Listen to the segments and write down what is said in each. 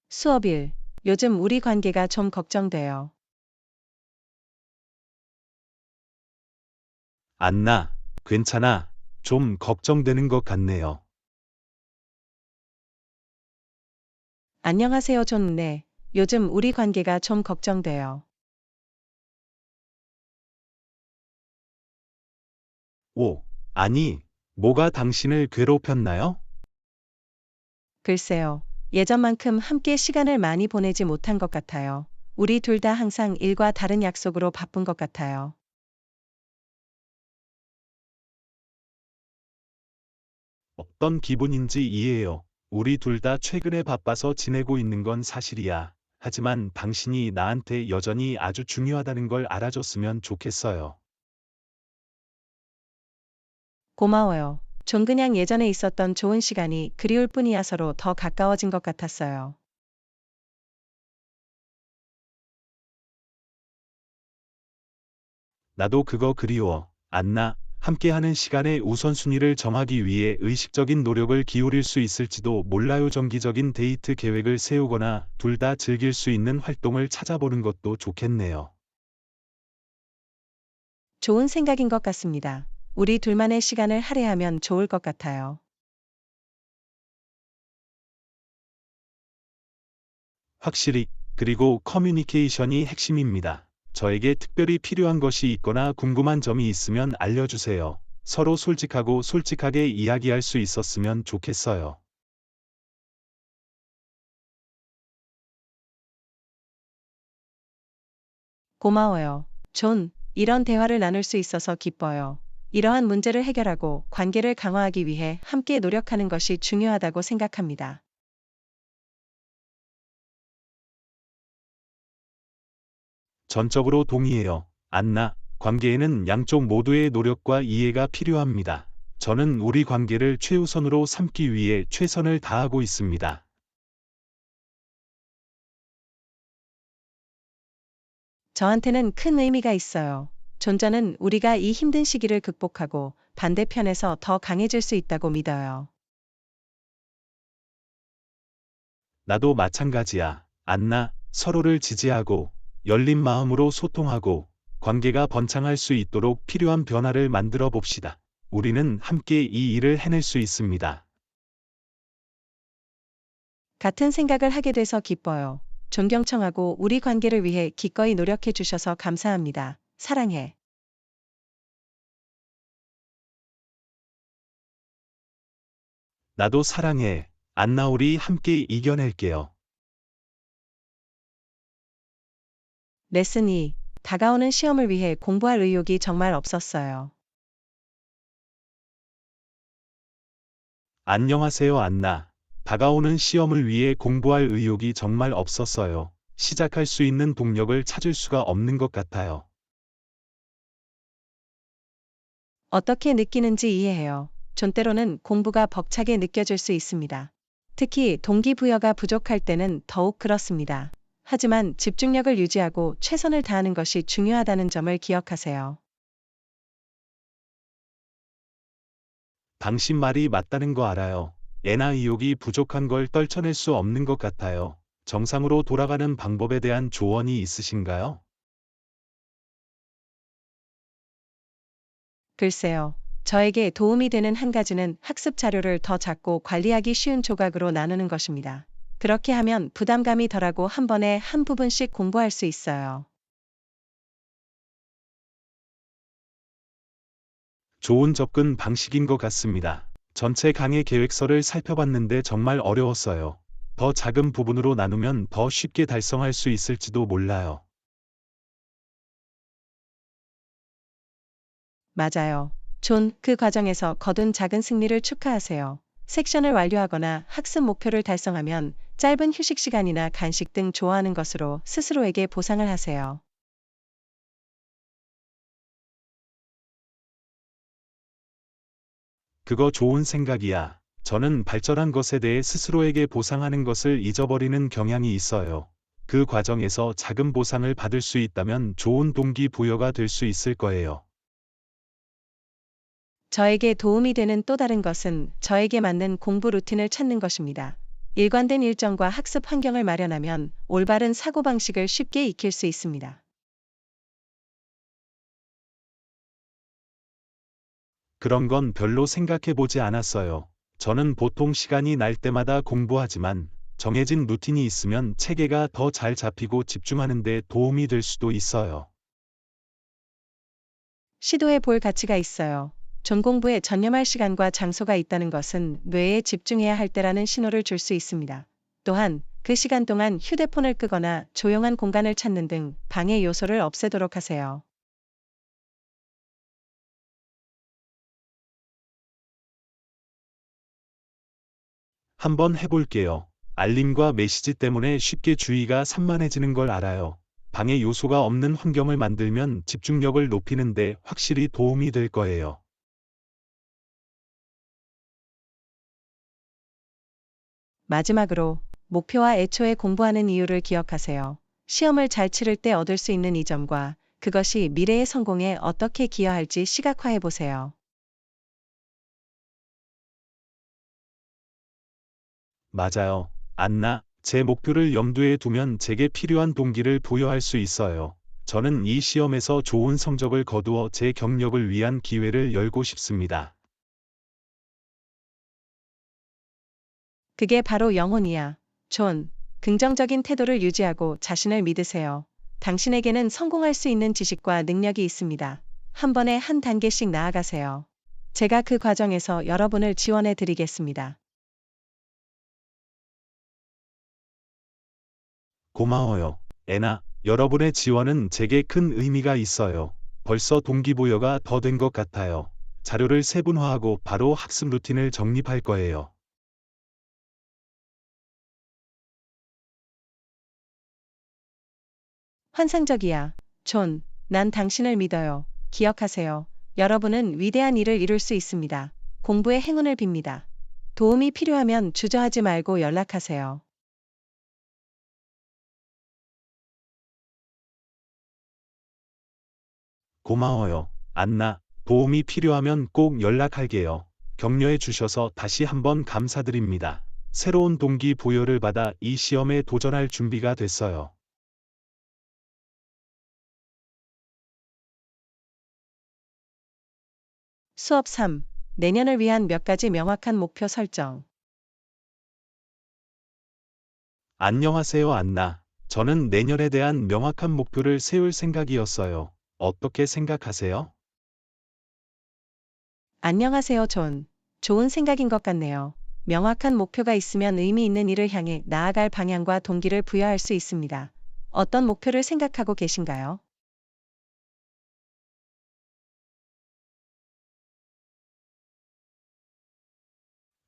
수업일. 요즘 우리 관계가 좀 걱정돼요. 안나, 괜찮아. 좀 걱정되는 것 같네요. 안녕하세요, 존. 네. 요즘 우리 관계가 좀 걱정돼요. 오, 아니, 뭐가 당신을 괴롭혔나요? 글쎄요. 예전만큼 함께 시간을 많이 보내지 못한 것 같아요. 우리 둘 다 항상 일과 다른 약속으로 바쁜 것 같아요. 어떤 기분인지 이해해요. 우리 둘 다 최근에 바빠서 지내고 있는 건 사실이야. 하지만 당신이 나한테 여전히 아주 중요하다는 걸 알아줬으면 좋겠어요. 고마워요. 전 그냥 예전에 있었던 좋은 시간이 그리울 뿐이야. 서로 더 가까워진 것 같았어요. 나도 그거 그리워. 안나, 함께하는 시간의 우선순위를 정하기 위해 의식적인 노력을 기울일 수 있을지도 몰라요. 정기적인 데이트 계획을 세우거나 둘 다 즐길 수 있는 활동을 찾아보는 것도 좋겠네요. 좋은 생각인 것 같습니다. 우리 둘만의 시간을 할애하면 좋을 것 같아요. 확실히, 그리고 커뮤니케이션이 핵심입니다. 저에게 특별히 필요한 것이 있거나 궁금한 점이 있으면 알려주세요. 서로 솔직하고 솔직하게 이야기할 수 있었으면 좋겠어요. 고마워요. 존, 이런 대화를 나눌 수 있어서 기뻐요. 이러한 문제를 해결하고 관계를 강화하기 위해 함께 노력하는 것이 중요하다고 생각합니다. 전적으로 동의해요. 안나, 관계에는 양쪽 모두의 노력과 이해가 필요합니다. 저는 우리 관계를 최우선으로 삼기 위해 최선을 다하고 있습니다. 저한테는 큰 의미가 있어요. 존저는 우리가 이 힘든 시기를 극복하고 반대편에서 더 강해질 수 있다고 믿어요. 나도 마찬가지야. 안나, 서로를 지지하고 열린 마음으로 소통하고 관계가 번창할 수 있도록 필요한 변화를 만들어 봅시다. 우리는 함께 이 일을 해낼 수 있습니다. 같은 생각을 하게 돼서 기뻐요. 존경청하고 우리 관계를 위해 기꺼이 노력해 주셔서 감사합니다. 사랑해. 나도 사랑해. 안나, 우리 함께 이겨낼게요. 레슨 2. 다가오는 시험을 위해 공부할 의욕이 정말 없었어요. 안녕하세요, 안나. 다가오는 시험을 위해 공부할 의욕이 정말 없었어요. 시작할 수 있는 동력을 찾을 수가 없는 것 같아요. 어떻게 느끼는지 이해해요. 존 때로는 공부가 벅차게 느껴질 수 있습니다. 특히 동기부여가 부족할 때는 더욱 그렇습니다. 하지만 집중력을 유지하고 최선을 다하는 것이 중요하다는 점을 기억하세요. 당신 말이 맞다는 거 알아요. 애나 의욕이 부족한 걸 떨쳐낼 수 없는 것 같아요. 정상으로 돌아가는 방법에 대한 조언이 있으신가요? 글쎄요. 저에게 도움이 되는 한 가지는 학습 자료를 더 작고 관리하기 쉬운 조각으로 나누는 것입니다. 그렇게 하면 부담감이 덜하고 한 번에 한 부분씩 공부할 수 있어요. 좋은 접근 방식인 것 같습니다. 전체 강의 계획서를 살펴봤는데 정말 어려웠어요. 더 작은 부분으로 나누면 더 쉽게 달성할 수 있을지도 몰라요. 맞아요. 존, 그 과정에서 거둔 작은 승리를 축하하세요. 섹션을 완료하거나 학습 목표를 달성하면 짧은 휴식 시간이나 간식 등 좋아하는 것으로 스스로에게 보상을 하세요. 그거 좋은 생각이야. 저는 발전한 것에 대해 스스로에게 보상하는 것을 잊어버리는 경향이 있어요. 그 과정에서 작은 보상을 받을 수 있다면 좋은 동기부여가 될 수 있을 거예요. 저에게 도움이 되는 또 다른 것은 저에게 맞는 공부 루틴을 찾는 것입니다. 일관된 일정과 학습 환경을 마련하면 올바른 사고방식을 쉽게 익힐 수 있습니다. 그런 건 별로 생각해 보지 않았어요. 저는 보통 시간이 날 때마다 공부하지만 정해진 루틴이 있으면 체계가 더 잘 잡히고 집중하는 데 도움이 될 수도 있어요. 시도해 볼 가치가 있어요. 전공부에 전념할 시간과 장소가 있다는 것은 뇌에 집중해야 할 때라는 신호를 줄 수 있습니다. 또한 그 시간 동안 휴대폰을 끄거나 조용한 공간을 찾는 등 방해 요소를 없애도록 하세요. 한번 해볼게요. 알림과 메시지 때문에 쉽게 주의가 산만해지는 걸 알아요. 방해 요소가 없는 환경을 만들면 집중력을 높이는데 확실히 도움이 될 거예요. 마지막으로 목표와 애초에 공부하는 이유를 기억하세요. 시험을 잘 치를 때 얻을 수 있는 이 점과 그것이 미래의 성공에 어떻게 기여할지 시각화해 보세요. 맞아요. 안나, 제 목표를 염두에 두면 제게 필요한 동기를 부여할 수 있어요. 저는 이 시험에서 좋은 성적을 거두어 제 경력을 위한 기회를 열고 싶습니다. 그게 바로 영혼이야. 존, 긍정적인 태도를 유지하고 자신을 믿으세요. 당신에게는 성공할 수 있는 지식과 능력이 있습니다. 한 번에 한 단계씩 나아가세요. 제가 그 과정에서 여러분을 지원해 드리겠습니다. 고마워요. 애나, 여러분의 지원은 제게 큰 의미가 있어요. 벌써 동기부여가 더 된 것 같아요. 자료를 세분화하고 바로 학습 루틴을 정립할 거예요. 환상적이야. 존, 난 당신을 믿어요. 기억하세요. 여러분은 위대한 일을 이룰 수 있습니다. 공부에 행운을 빕니다. 도움이 필요하면 주저하지 말고 연락하세요. 고마워요. 안나, 도움이 필요하면 꼭 연락할게요. 격려해 주셔서 다시 한번 감사드립니다. 새로운 동기부여를 받아 이 시험에 도전할 준비가 됐어요. 수업 3. 내년을 위한 몇 가지 명확한 목표 설정. 안녕하세요, 안나. 저는 내년에 대한 명확한 목표를 세울 생각이었어요. 어떻게 생각하세요? 안녕하세요, 존. 좋은 생각인 것 같네요. 명확한 목표가 있으면 의미 있는 일을 향해 나아갈 방향과 동기를 부여할 수 있습니다. 어떤 목표를 생각하고 계신가요?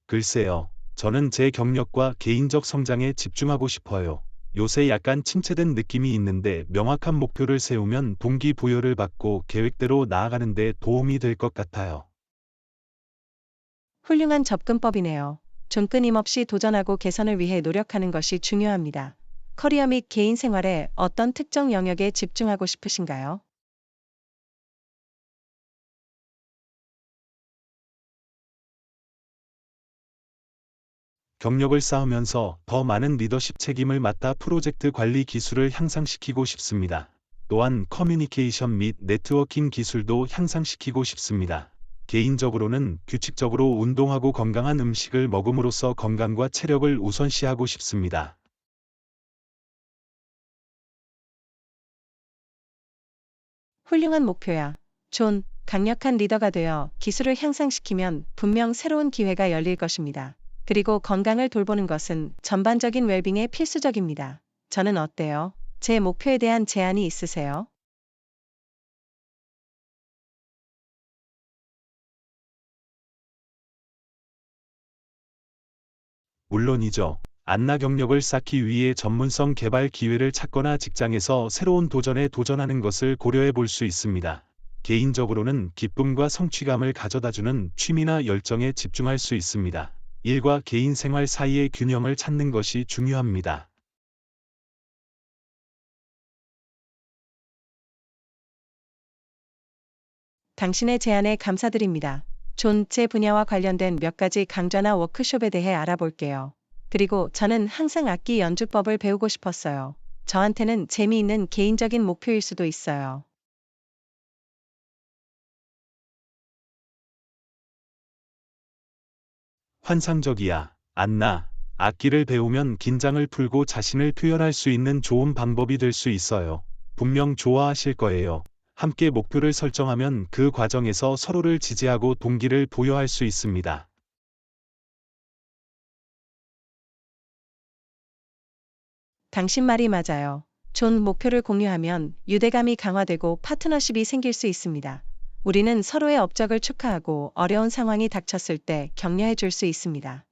글쎄요. 저는 제 경력과 개인적 성장에 집중하고 싶어요. 요새 약간 침체된 느낌이 있는데 명확한 목표를 세우면 동기부여를 받고 계획대로 나아가는 데 도움이 될 것 같아요. 훌륭한 접근법이네요. 존 끊임없이 도전하고 개선을 위해 노력하는 것이 중요합니다. 커리어 및 개인 생활에 어떤 특정 영역에 집중하고 싶으신가요? 경력을 쌓으면서 더 많은 리더십 책임을 맡아 프로젝트 관리 기술을 향상시키고 싶습니다. 또한 커뮤니케이션 및 네트워킹 기술도 향상시키고 싶습니다. 개인적으로는 규칙적으로 운동하고 건강한 음식을 먹음으로써 건강과 체력을 우선시하고 싶습니다. 훌륭한 목표야. 존, 강력한 리더가 되어 기술을 향상시키면 분명 새로운 기회가 열릴 것입니다. 그리고 건강을 돌보는 것은 전반적인 웰빙에 필수적입니다. 저는 어때요? 제 목표에 대한 제안이 있으세요? 물론이죠. 안나 경력을 쌓기 위해 전문성 개발 기회를 찾거나 직장에서 새로운 도전에 도전하는 것을 고려해 볼 수 있습니다. 개인적으로는 기쁨과 성취감을 가져다주는 취미나 열정에 집중할 수 있습니다. 일과 개인 생활 사이의 균형을 찾는 것이 중요합니다. 당신의 제안에 감사드립니다. 존, 제 분야와 관련된 몇 가지 강좌나 워크숍에 대해 알아볼게요. 그리고 저는 항상 악기 연주법을 배우고 싶었어요. 저한테는 재미있는 개인적인 목표일 수도 있어요. 환상적이야, 안나. 악기를 배우면 긴장을 풀고 자신을 표현할 수 있는 좋은 방법이 될 수 있어요. 분명 좋아하실 거예요. 함께 목표를 설정하면 그 과정에서 서로를 지지하고 동기를 부여할 수 있습니다. 당신 말이 맞아요. 존, 목표를 공유하면 유대감이 강화되고 파트너십이 생길 수 있습니다. 우리는 서로의 업적을 축하하고 어려운 상황이 닥쳤을 때 격려해 줄 수 있습니다.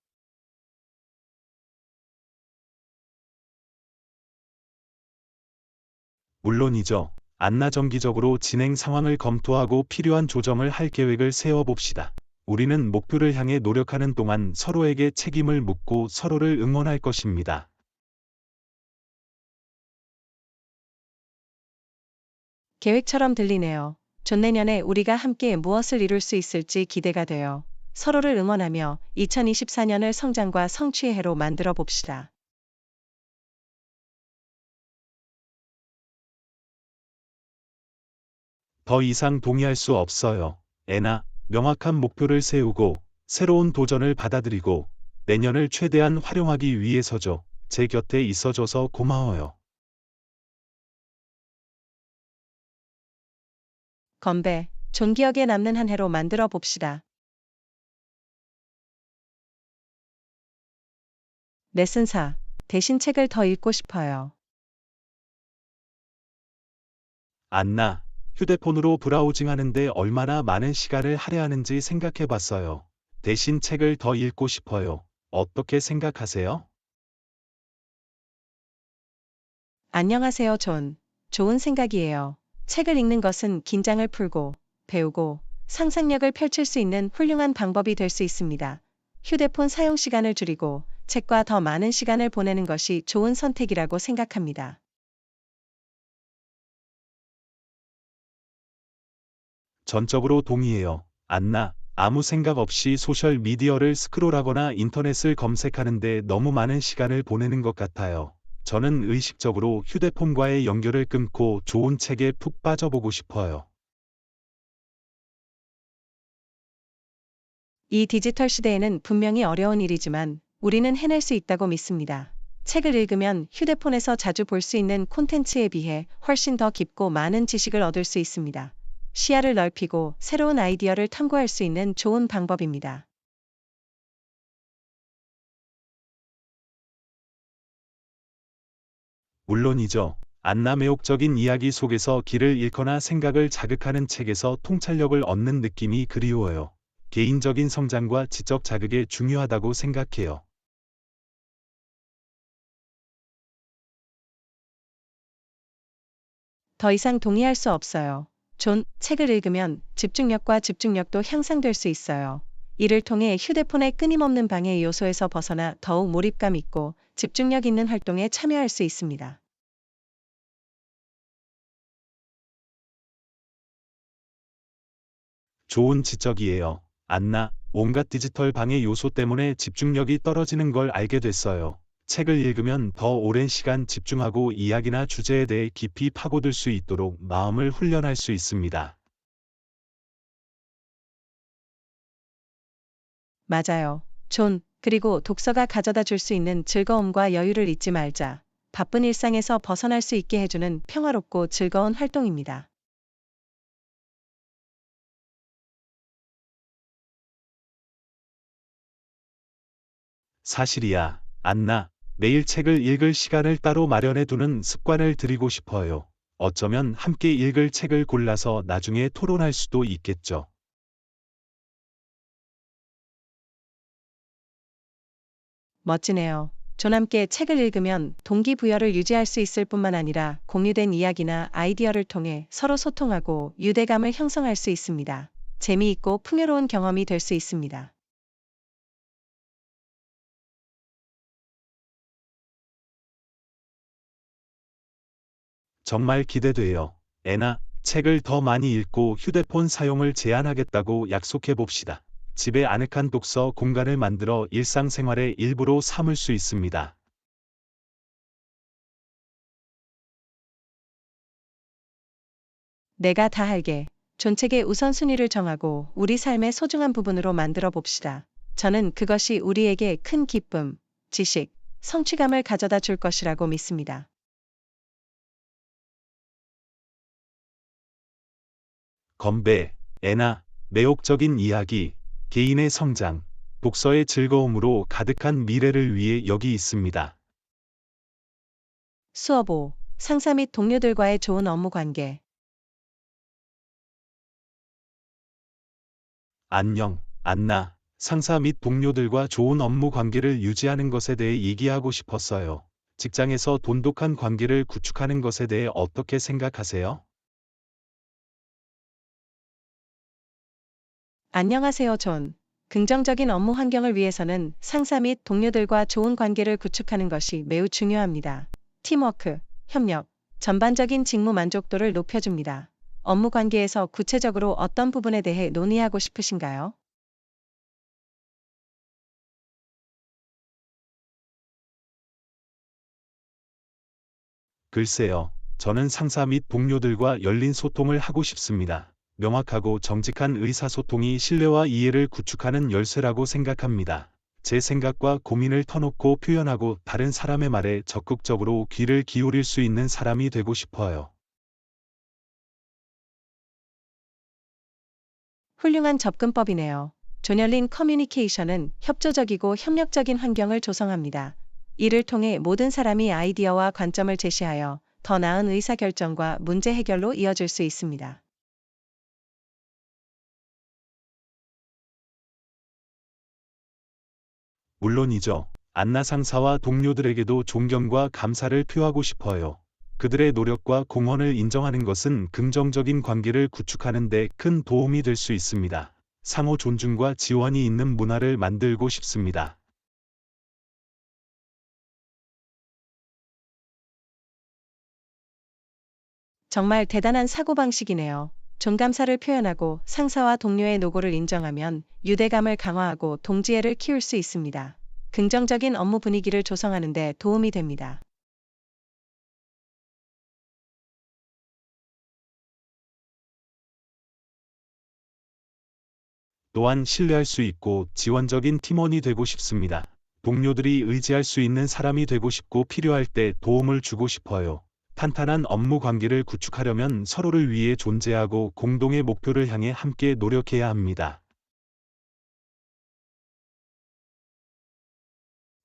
물론이죠. 안나, 정기적으로 진행 상황을 검토하고 필요한 조정을 할 계획을 세워봅시다. 우리는 목표를 향해 노력하는 동안 서로에게 책임을 묻고 서로를 응원할 것입니다. 계획처럼 들리네요. 존, 내년에 우리가 함께 무엇을 이룰 수 있을지 기대가 돼요. 서로를 응원하며 2024년을 성장과 성취의 해로 만들어 봅시다. 더 이상 동의할 수 없어요. 애나, 명확한 목표를 세우고 새로운 도전을 받아들이고 내년을 최대한 활용하기 위해서죠. 제 곁에 있어줘서 고마워요. 건배, 존, 기억에 남는 한 해로 만들어 봅시다. 레슨사, 대신 책을 더 읽고 싶어요. 안나, 휴대폰으로 브라우징 하는데 얼마나 많은 시간을 할애하는지 생각해 봤어요. 대신 책을 더 읽고 싶어요. 어떻게 생각하세요? 안녕하세요, 존. 좋은 생각이에요. 책을 읽는 것은 긴장을 풀고, 배우고, 상상력을 펼칠 수 있는 훌륭한 방법이 될 수 있습니다. 휴대폰 사용 시간을 줄이고, 책과 더 많은 시간을 보내는 것이 좋은 선택이라고 생각합니다. 전적으로 동의해요. 안나, 아무 생각 없이 소셜 미디어를 스크롤하거나 인터넷을 검색하는데 너무 많은 시간을 보내는 것 같아요. 저는 의식적으로 휴대폰과의 연결을 끊고 좋은 책에 푹 빠져보고 싶어요. 이 디지털 시대에는 분명히 어려운 일이지만, 우리는 해낼 수 있다고 믿습니다. 책을 읽으면 휴대폰에서 자주 볼 수 있는 콘텐츠에 비해 훨씬 더 깊고 많은 지식을 얻을 수 있습니다. 시야를 넓히고 새로운 아이디어를 탐구할 수 있는 좋은 방법입니다. 물론이죠. 안나, 매혹적인 이야기 속에서 길을 잃거나 생각을 자극하는 책에서 통찰력을 얻는 느낌이 그리워요. 개인적인 성장과 지적 자극에 중요하다고 생각해요. 더 이상 동의할 수 없어요. 존, 책을 읽으면 집중력과 집중력도 향상될 수 있어요. 이를 통해 휴대폰의 끊임없는 방해 요소에서 벗어나 더욱 몰입감 있고 집중력 있는 활동에 참여할 수 있습니다. 좋은 지적이에요. 안나, 온갖 디지털 방해 요소 때문에 집중력이 떨어지는 걸 알게 됐어요. 책을 읽으면 더 오랜 시간 집중하고 이야기나 주제에 대해 깊이 파고들 수 있도록 마음을 훈련할 수 있습니다. 맞아요. 존, 그리고 독서가 가져다 줄 수 있는 즐거움과 여유를 잊지 말자. 바쁜 일상에서 벗어날 수 있게 해주는 평화롭고 즐거운 활동입니다. 사실이야, 안나. 매일 책을 읽을 시간을 따로 마련해 두는 습관을 들이고 싶어요. 어쩌면 함께 읽을 책을 골라서 나중에 토론할 수도 있겠죠. 멋지네요. 존, 함께 책을 읽으면 동기부여를 유지할 수 있을 뿐만 아니라 공유된 이야기나 아이디어를 통해 서로 소통하고 유대감을 형성할 수 있습니다. 재미있고 풍요로운 경험이 될 수 있습니다. 정말 기대돼요. 애나, 책을 더 많이 읽고 휴대폰 사용을 제한하겠다고 약속해 봅시다. 집에 아늑한 독서 공간을 만들어 일상생활의 일부로 삼을 수 있습니다. 내가 다 할게. 존책의 우선순위를 정하고 우리 삶의 소중한 부분으로 만들어 봅시다. 저는 그것이 우리에게 큰 기쁨, 지식, 성취감을 가져다 줄 것이라고 믿습니다. 건배, 애나, 매혹적인 이야기, 개인의 성장, 독서의 즐거움으로 가득한 미래를 위해 여기 있습니다. 수업 5. 상사 및 동료들과의 좋은 업무 관계. 안녕, 안나. 상사 및 동료들과 좋은 업무 관계를 유지하는 것에 대해 얘기하고 싶었어요. 직장에서 돈독한 관계를 구축하는 것에 대해 어떻게 생각하세요? 안녕하세요, 존. 긍정적인 업무 환경을 위해서는 상사 및 동료들과 좋은 관계를 구축하는 것이 매우 중요합니다. 팀워크, 협력, 전반적인 직무 만족도를 높여줍니다. 업무 관계에서 구체적으로 어떤 부분에 대해 논의하고 싶으신가요? 글쎄요, 저는 상사 및 동료들과 열린 소통을 하고 싶습니다. 명확하고 정직한 의사소통이 신뢰와 이해를 구축하는 열쇠라고 생각합니다. 제 생각과 고민을 터놓고 표현하고 다른 사람의 말에 적극적으로 귀를 기울일 수 있는 사람이 되고 싶어요. 훌륭한 접근법이네요. 존열린 커뮤니케이션은 협조적이고 협력적인 환경을 조성합니다. 이를 통해 모든 사람이 아이디어와 관점을 제시하여 더 나은 의사결정과 문제 해결로 이어질 수 있습니다. 물론이죠. 안나 상사와 동료들에게도 존경과 감사를 표하고 싶어요. 그들의 노력과 공헌을 인정하는 것은 긍정적인 관계를 구축하는 데 큰 도움이 될 수 있습니다. 상호 존중과 지원이 있는 문화를 만들고 싶습니다. 정말 대단한 사고방식이네요. 존감사를 표현하고 상사와 동료의 노고를 인정하면 유대감을 강화하고 동지애를 키울 수 있습니다. 긍정적인 업무 분위기를 조성하는 데 도움이 됩니다. 또한 신뢰할 수 있고 지원적인 팀원이 되고 싶습니다. 동료들이 의지할 수 있는 사람이 되고 싶고 필요할 때 도움을 주고 싶어요. 탄탄한 업무 관계를 구축하려면 서로를 위해 존재하고 공동의 목표를 향해 함께 노력해야 합니다.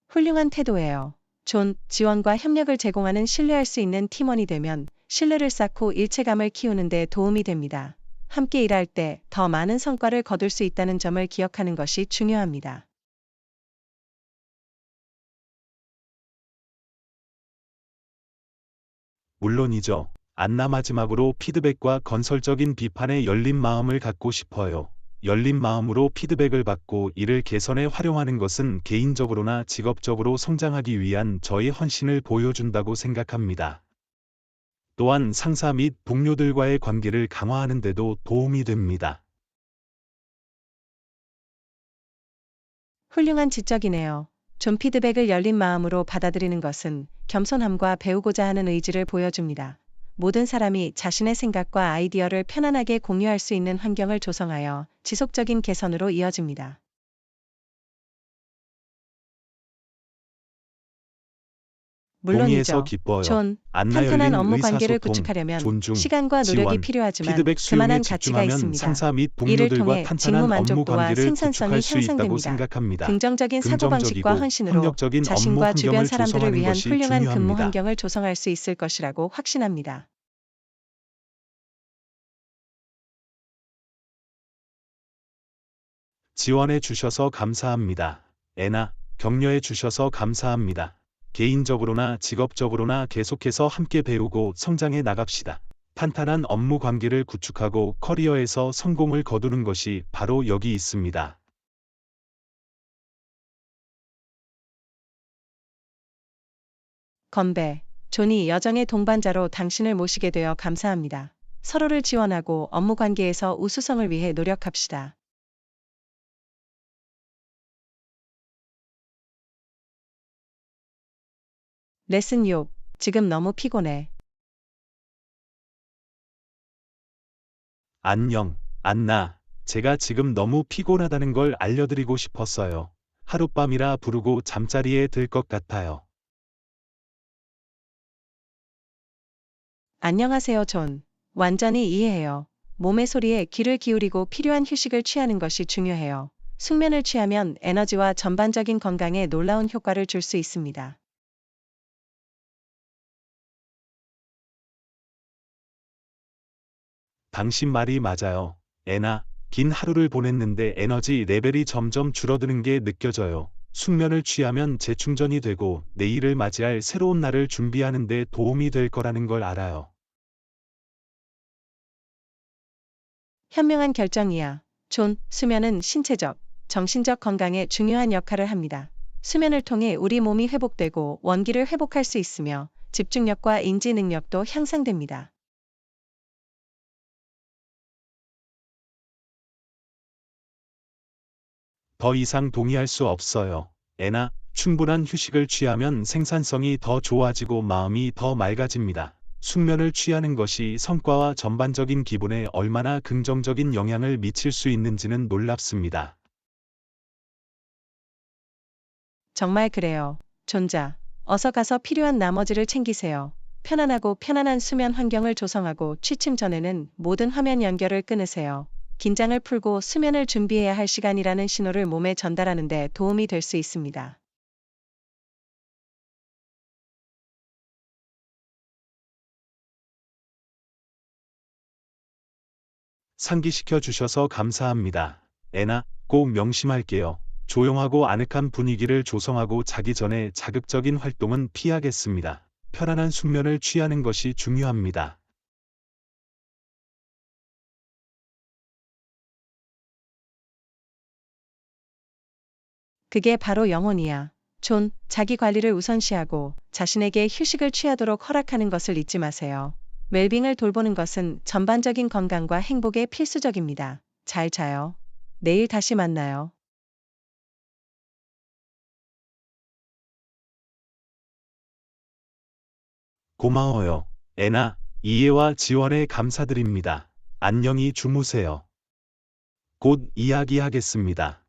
훌륭한 태도예요. 존, 지원과 협력을 제공하는 신뢰할 수 있는 팀원이 되면 신뢰를 쌓고 일체감을 키우는 데 도움이 됩니다. 함께 일할 때 더 많은 성과를 거둘 수 있다는 점을 기억하는 것이 중요합니다. 물론이죠. 안나 마지막으로 피드백과 건설적인 비판에 열린 마음을 갖고 싶어요. 열린 마음으로 피드백을 받고 이를 개선에 활용하는 것은 개인적으로나 직업적으로 성장하기 위한 저의 헌신을 보여준다고 생각합니다. 또한 상사 및 동료들과의 관계를 강화하는 데도 도움이 됩니다. 훌륭한 지적이네요. 존 피드백을 열린 마음으로 받아들이는 것은 겸손함과 배우고자 하는 의지를 보여줍니다. 모든 사람이 자신의 생각과 아이디어를 편안하게 공유할 수 있는 환경을 조성하여 지속적인 개선으로 이어집니다. 동의해서 물론이죠. 기뻐요. 존, 안나 탄탄한 열린 업무 관계를 의사소통, 구축하려면 존중, 시간과 노력이 지원, 필요하지만 피드백 수용에 그만한 가치가 집중하면 있습니다. 상사 및 이를 동료들과 통해 직무 탄탄한 업무 만족도와 관계를 생산성이 구축할 수 있다고 향상됩니다. 생각합니다. 긍정적인 사고방식과 긍정적이고 헌신으로 협력적인 업무 자신과 주변 환경을 사람들을 조성하는 위한 것이 훌륭한 근무 중요합니다. 환경을 조성할 수 있을 것이라고 확신합니다. 지원해 주셔서 감사합니다. 애나, 격려해 주셔서 감사합니다. 개인적으로나 직업적으로나 계속해서 함께 배우고 성장해 나갑시다. 탄탄한 업무 관계를 구축하고 커리어에서 성공을 거두는 것이 바로 여기 있습니다. 건배, 존이 여정의 동반자로 당신을 모시게 되어 감사합니다. 서로를 지원하고 업무 관계에서 우수성을 위해 노력합시다. 레슨 6. 지금 너무 피곤해. 안녕, 안나. 제가 지금 너무 피곤하다는 걸 알려드리고 싶었어요. 하룻밤이라 부르고 잠자리에 들 것 같아요. 안녕하세요, 존. 완전히 이해해요. 몸의 소리에 귀를 기울이고 필요한 휴식을 취하는 것이 중요해요. 숙면을 취하면 에너지와 전반적인 건강에 놀라운 효과를 줄 수 있습니다. 당신 말이 맞아요. 애나, 긴 하루를 보냈는데 에너지 레벨이 점점 줄어드는 게 느껴져요. 숙면을 취하면 재충전이 되고 내일을 맞이할 새로운 날을 준비하는 데 도움이 될 거라는 걸 알아요. 현명한 결정이야. 존, 수면은 신체적, 정신적 건강에 중요한 역할을 합니다. 수면을 통해 우리 몸이 회복되고 원기를 회복할 수 있으며 집중력과 인지 능력도 향상됩니다. 더 이상 동의할 수 없어요. 애나, 충분한 휴식을 취하면 생산성이 더 좋아지고 마음이 더 맑아집니다. 숙면을 취하는 것이 성과와 전반적인 기분에 얼마나 긍정적인 영향을 미칠 수 있는지는 놀랍습니다. 정말 그래요. 존자, 어서 가서 필요한 나머지를 챙기세요. 편안하고 편안한 수면 환경을 조성하고 취침 전에는 모든 화면 연결을 끊으세요. 긴장을 풀고 수면을 준비해야 할 시간이라는 신호를 몸에 전달하는 데 도움이 될 수 있습니다. 상기시켜 주셔서 감사합니다. 애나, 꼭 명심할게요. 조용하고 아늑한 분위기를 조성하고 자기 전에 자극적인 활동은 피하겠습니다. 편안한 숙면을 취하는 것이 중요합니다. 그게 바로 영혼이야. 존, 자기 관리를 우선시하고 자신에게 휴식을 취하도록 허락하는 것을 잊지 마세요. 웰빙을 돌보는 것은 전반적인 건강과 행복에 필수적입니다. 잘 자요. 내일 다시 만나요. 고마워요. 애나, 이해와 지원에 감사드립니다. 안녕히 주무세요. 곧 이야기하겠습니다.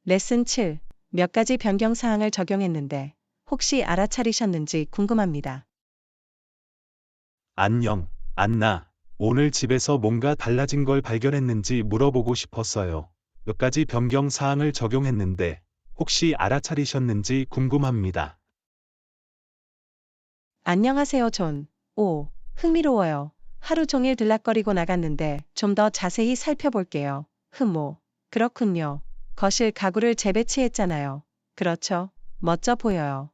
레슨 7. 몇 가지 변경 사항을 적용했는데 혹시 알아차리셨는지 궁금합니다. 안녕, 안나. 오늘 집에서 뭔가 달라진 걸 발견했는지 물어보고 싶었어요. 몇 가지 변경 사항을 적용했는데 혹시 알아차리셨는지 궁금합니다. 안녕하세요, 존. 오, 흥미로워요. 하루 종일 들락거리고 나갔는데 좀 더 자세히 살펴볼게요. 흠모. 그렇군요. 거실 가구를 재배치했잖아요. 그렇죠. 멋져 보여요.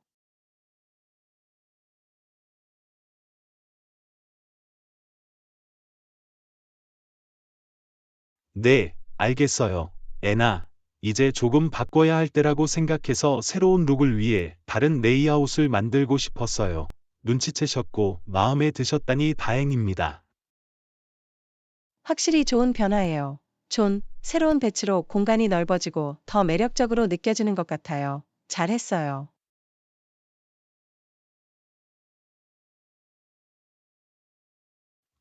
네, 알겠어요. 애나, 이제 조금 바꿔야 할 때라고 생각해서 새로운 룩을 위해 다른 레이아웃을 만들고 싶었어요. 눈치채셨고 마음에 드셨다니 다행입니다. 확실히 좋은 변화예요. 존, 새로운 배치로 공간이 넓어지고 더 매력적으로 느껴지는 것 같아요. 잘했어요.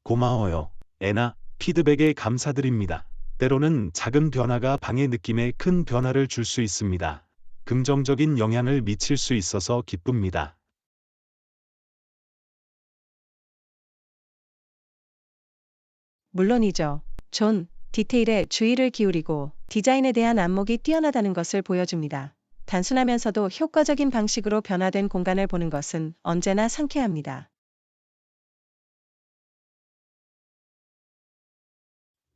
고마워요. 애나, 피드백에 감사드립니다. 때로는 작은 변화가 방의 느낌에 큰 변화를 줄 수 있습니다. 긍정적인 영향을 미칠 수 있어서 기쁩니다. 물론이죠. 존, 디테일에 주의를 기울이고 디자인에 대한 안목이 뛰어나다는 것을 보여줍니다. 단순하면서도 효과적인 방식으로 변화된 공간을 보는 것은 언제나 상쾌합니다.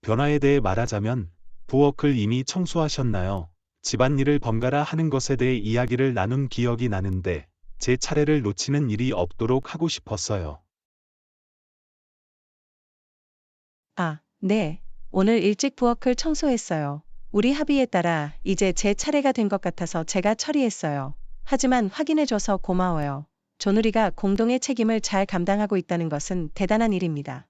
변화에 대해 말하자면, 부엌을 이미 청소하셨나요? 집안일을 번갈아 하는 것에 대해 이야기를 나눈 기억이 나는데, 제 차례를 놓치는 일이 없도록 하고 싶었어요. 아, 네. 오늘 일찍 부엌을 청소했어요. 우리 합의에 따라 이제 제 차례가 된 것 같아서 제가 처리했어요. 하지만 확인해줘서 고마워요. 존우리가 공동의 책임을 잘 감당하고 있다는 것은 대단한 일입니다.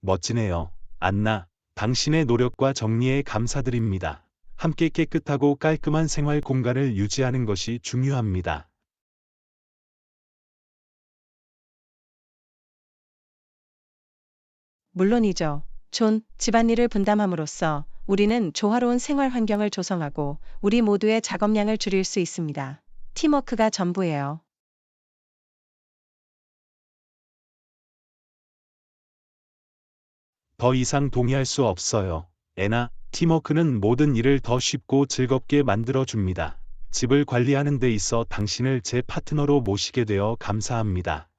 멋지네요. 안나, 당신의 노력과 정리에 감사드립니다. 함께 깨끗하고 깔끔한 생활 공간을 유지하는 것이 중요합니다. 물론이죠. 존, 집안일을 분담함으로써 우리는 조화로운 생활 환경을 조성하고 우리 모두의 작업량을 줄일 수 있습니다. 팀워크가 전부예요. 더 이상 동의할 수 없어요. 애나, 팀워크는 모든 일을 더 쉽고 즐겁게 만들어줍니다. 집을 관리하는 데 있어 당신을 제 파트너로 모시게 되어 감사합니다.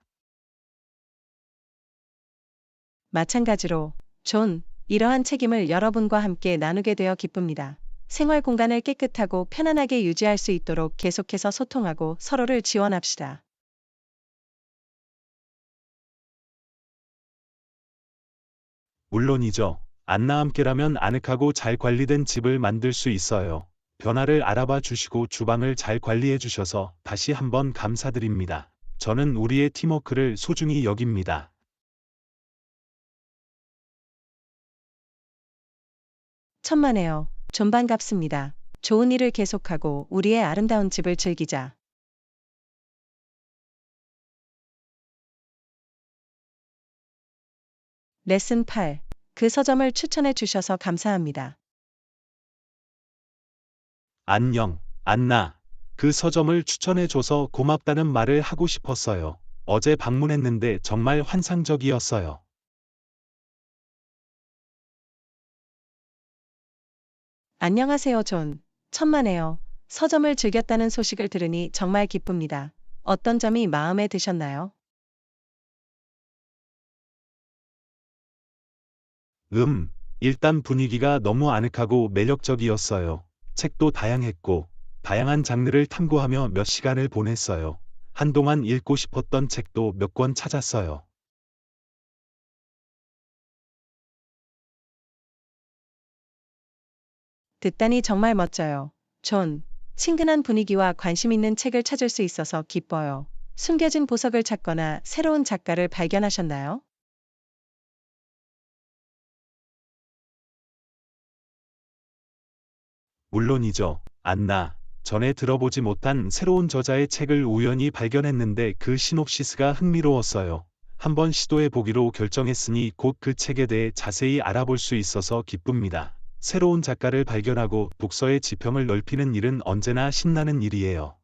마찬가지로, 존, 이러한 책임을 여러분과 함께 나누게 되어 기쁩니다. 생활 공간을 깨끗하고 편안하게 유지할 수 있도록 계속해서 소통하고 서로를 지원합시다. 물론이죠. 안나 함께라면 아늑하고 잘 관리된 집을 만들 수 있어요. 변화를 알아봐 주시고 주방을 잘 관리해 주셔서 다시 한번 감사드립니다. 저는 우리의 팀워크를 소중히 여깁니다. 천만에요. 존 반갑습니다. 좋은 일을 계속하고 우리의 아름다운 집을 즐기자. 레슨 8. 그 서점을 추천해 주셔서 감사합니다. 안녕, 안나. 그 서점을 추천해줘서 고맙다는 말을 하고 싶었어요. 어제 방문했는데 정말 환상적이었어요. 안녕하세요, 존. 천만에요. 서점을 즐겼다는 소식을 들으니 정말 기쁩니다. 어떤 점이 마음에 드셨나요? 일단 분위기가 너무 아늑하고 매력적이었어요. 책도 다양했고, 다양한 장르를 탐구하며 몇 시간을 보냈어요. 한동안 읽고 싶었던 책도 몇 권 찾았어요. 듣다니 정말 멋져요. 존, 친근한 분위기와 관심 있는 책을 찾을 수 있어서 기뻐요. 숨겨진 보석을 찾거나 새로운 작가를 발견하셨나요? 물론이죠. 안나, 전에 들어보지 못한 새로운 저자의 책을 우연히 발견했는데 그 시놉시스가 흥미로웠어요. 한번 시도해 보기로 결정했으니 곧 그 책에 대해 자세히 알아볼 수 있어서 기쁩니다. 새로운 작가를 발견하고 독서의 지평을 넓히는 일은 언제나 신나는 일이에요.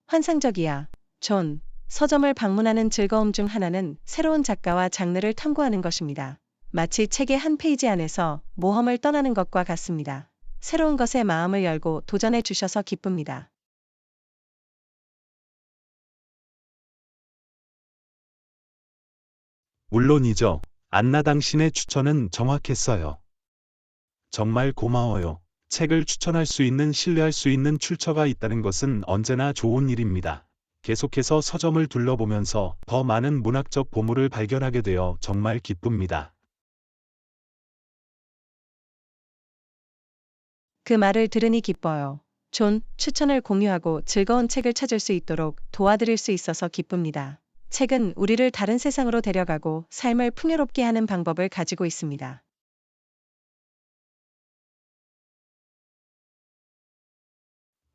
환상적이야. 존, 서점을 방문하는 즐거움 중 하나는 새로운 작가와 장르를 탐구하는 것입니다. 마치 책의 한 페이지 안에서 모험을 떠나는 것과 같습니다. 새로운 것에 마음을 열고 도전해 주셔서 기쁩니다. 물론이죠. 안나 당신의 추천은 정확했어요. 정말 고마워요. 책을 추천할 수 있는 신뢰할 수 있는 출처가 있다는 것은 언제나 좋은 일입니다. 계속해서 서점을 둘러보면서 더 많은 문학적 보물을 발견하게 되어 정말 기쁩니다. 그 말을 들으니 기뻐요. 존, 추천을 공유하고 즐거운 책을 찾을 수 있도록 도와드릴 수 있어서 기쁩니다. 책은 우리를 다른 세상으로 데려가고 삶을 풍요롭게 하는 방법을 가지고 있습니다.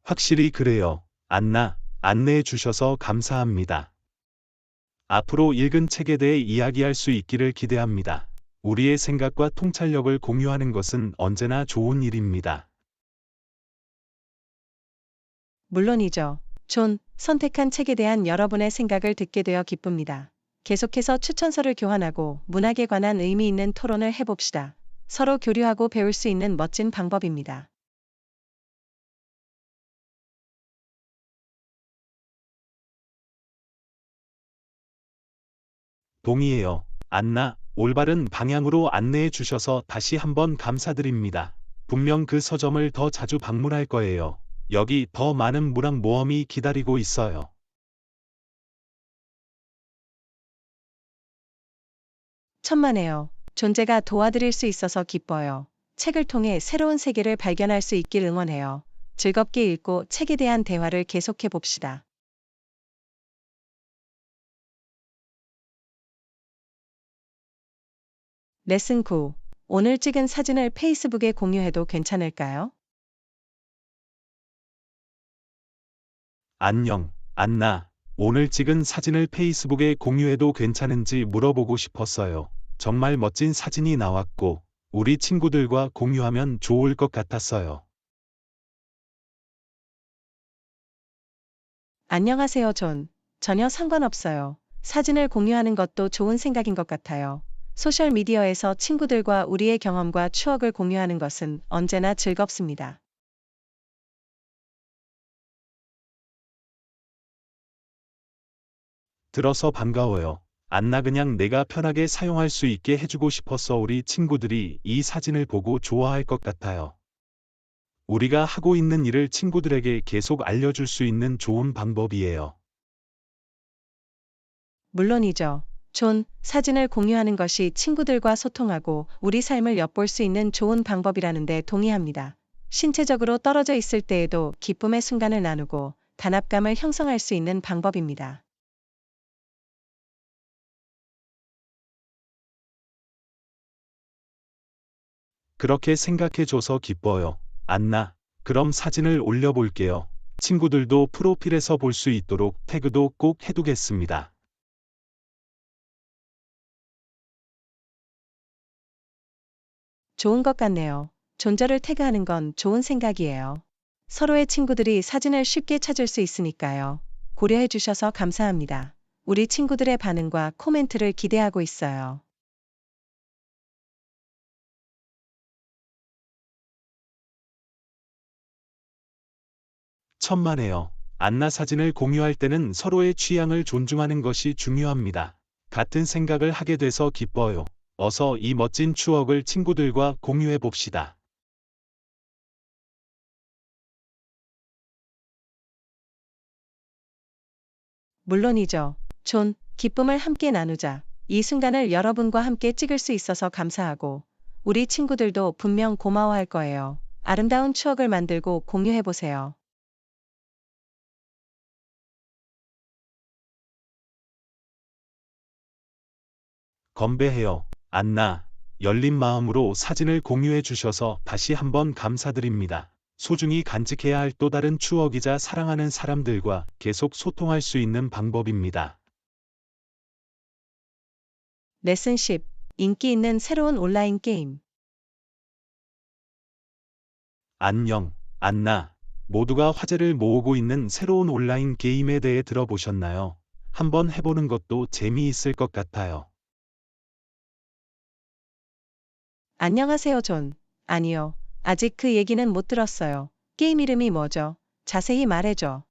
확실히 그래요. 안나, 안내해 주셔서 감사합니다. 앞으로 읽은 책에 대해 이야기할 수 있기를 기대합니다. 우리의 생각과 통찰력을 공유하는 것은 언제나 좋은 일입니다. 물론이죠. 존, 선택한 책에 대한 여러분의 생각을 듣게 되어 기쁩니다. 계속해서 추천서를 교환하고 문학에 관한 의미 있는 토론을 해봅시다. 서로 교류하고 배울 수 있는 멋진 방법입니다. 동의해요. 안나, 올바른 방향으로 안내해 주셔서 다시 한번 감사드립니다. 분명 그 서점을 더 자주 방문할 거예요. 여기 더 많은 문학 모험이 기다리고 있어요. 천만에요. 존재가 도와드릴 수 있어서 기뻐요. 책을 통해 새로운 세계를 발견할 수 있길 응원해요. 즐겁게 읽고 책에 대한 대화를 계속해 봅시다. 레슨 9. 오늘 찍은 사진을 페이스북에 공유해도 괜찮을까요? 안녕, 안나. 오늘 찍은 사진을 페이스북에 공유해도 괜찮은지 물어보고 싶었어요. 정말 멋진 사진이 나왔고, 우리 친구들과 공유하면 좋을 것 같았어요. 안녕하세요, 존. 전혀 상관없어요. 사진을 공유하는 것도 좋은 생각인 것 같아요. 소셜미디어에서 친구들과 우리의 경험과 추억을 공유하는 것은 언제나 즐겁습니다. 들어서 반가워요. 안나 그냥 내가 편하게 사용할 수 있게 해주고 싶어서 우리 친구들이 이 사진을 보고 좋아할 것 같아요. 우리가 하고 있는 일을 친구들에게 계속 알려줄 수 있는 좋은 방법이에요. 물론이죠. 존, 사진을 공유하는 것이 친구들과 소통하고 우리 삶을 엿볼 수 있는 좋은 방법이라는데 동의합니다. 신체적으로 떨어져 있을 때에도 기쁨의 순간을 나누고 단합감을 형성할 수 있는 방법입니다. 그렇게 생각해줘서 기뻐요. 안나, 그럼 사진을 올려볼게요. 친구들도 프로필에서 볼 수 있도록 태그도 꼭 해두겠습니다. 좋은 것 같네요. 존저를 태그하는 건 좋은 생각이에요. 서로의 친구들이 사진을 쉽게 찾을 수 있으니까요. 고려해 주셔서 감사합니다. 우리 친구들의 반응과 코멘트를 기대하고 있어요. 천만에요. 안나 사진을 공유할 때는 서로의 취향을 존중하는 것이 중요합니다. 같은 생각을 하게 돼서 기뻐요. 어서 이 멋진 추억을 친구들과 공유해 봅시다. 물론이죠. 존, 기쁨을 함께 나누자. 이 순간을 여러분과 함께 찍을 수 있어서 감사하고, 우리 친구들도 분명 고마워할 거예요. 아름다운 추억을 만들고 공유해 보세요. 건배해요. 안나, 열린 마음으로 사진을 공유해 주셔서 다시 한번 감사드립니다. 소중히 간직해야 할 또 다른 추억이자 사랑하는 사람들과 계속 소통할 수 있는 방법입니다. 레슨 10. 인기 있는 새로운 온라인 게임. 안녕, 안나. 모두가 화제를 모으고 있는 새로운 온라인 게임에 대해 들어보셨나요? 한번 해보는 것도 재미있을 것 같아요. 안녕하세요, 존. 아니요. 아직 그 얘기는 못 들었어요. 게임 이름이 뭐죠? 자세히 말해줘.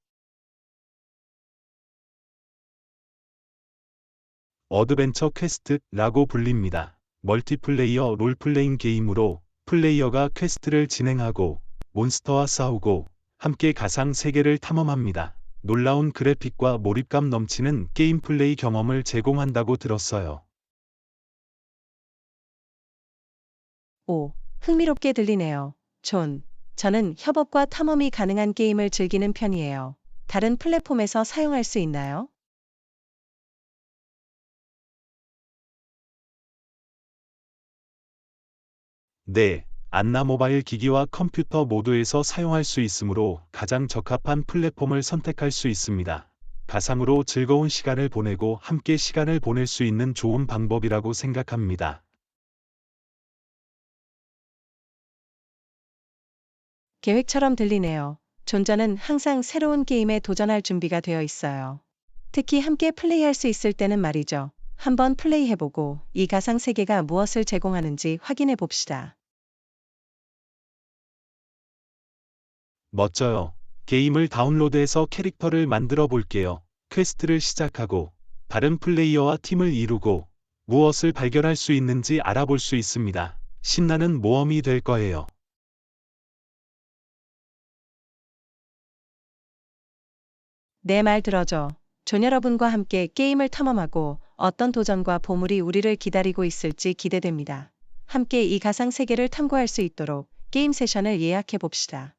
어드벤처 퀘스트라고 불립니다. 멀티플레이어 롤플레잉 게임으로 플레이어가 퀘스트를 진행하고 몬스터와 싸우고 함께 가상 세계를 탐험합니다. 놀라운 그래픽과 몰입감 넘치는 게임 플레이 경험을 제공한다고 들었어요. 오, 흥미롭게 들리네요. 존, 저는 협업과 탐험이 가능한 게임을 즐기는 편이에요. 다른 플랫폼에서 사용할 수 있나요? 네, 안나 모바일 기기와 컴퓨터 모두에서 사용할 수 있으므로 가장 적합한 플랫폼을 선택할 수 있습니다. 가상으로 즐거운 시간을 보내고 함께 시간을 보낼 수 있는 좋은 방법이라고 생각합니다. 계획처럼 들리네요. 존저는 항상 새로운 게임에 도전할 준비가 되어 있어요. 특히 함께 플레이할 수 있을 때는 말이죠. 한번 플레이해보고 이 가상 세계가 무엇을 제공하는지 확인해 봅시다. 멋져요. 게임을 다운로드해서 캐릭터를 만들어 볼게요. 퀘스트를 시작하고 다른 플레이어와 팀을 이루고 무엇을 발견할 수 있는지 알아볼 수 있습니다. 신나는 모험이 될 거예요. 내 말 들어줘. 존 여러분과 함께 게임을 탐험하고 어떤 도전과 보물이 우리를 기다리고 있을지 기대됩니다. 함께 이 가상 세계를 탐구할 수 있도록 게임 세션을 예약해 봅시다.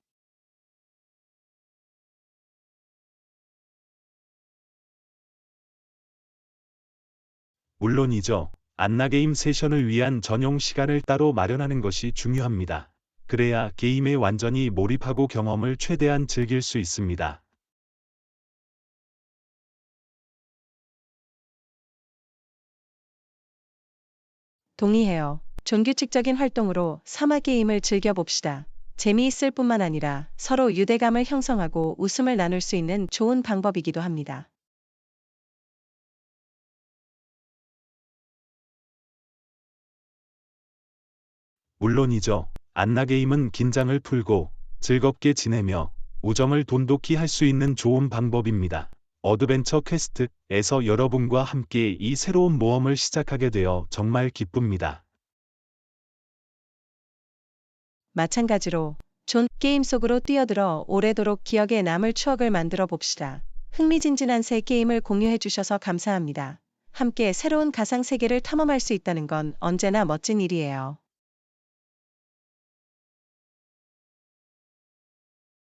물론이죠. 안나게임 세션을 위한 전용 시간을 따로 마련하는 것이 중요합니다. 그래야 게임에 완전히 몰입하고 경험을 최대한 즐길 수 있습니다. 동의해요. 존규칙적인 활동으로 사마 게임을 즐겨봅시다. 재미있을 뿐만 아니라 서로 유대감을 형성하고 웃음을 나눌 수 있는 좋은 방법이기도 합니다. 물론이죠. 안나게임은 긴장을 풀고 즐겁게 지내며 우정을 돈독히 할 수 있는 좋은 방법입니다. 어드벤처 퀘스트에서 여러분과 함께 이 새로운 모험을 시작하게 되어 정말 기쁩니다. 마찬가지로 존 게임 속으로 뛰어들어 오래도록 기억에 남을 추억을 만들어 봅시다. 흥미진진한 새 게임을 공유해 주셔서 감사합니다. 함께 새로운 가상 세계를 탐험할 수 있다는 건 언제나 멋진 일이에요.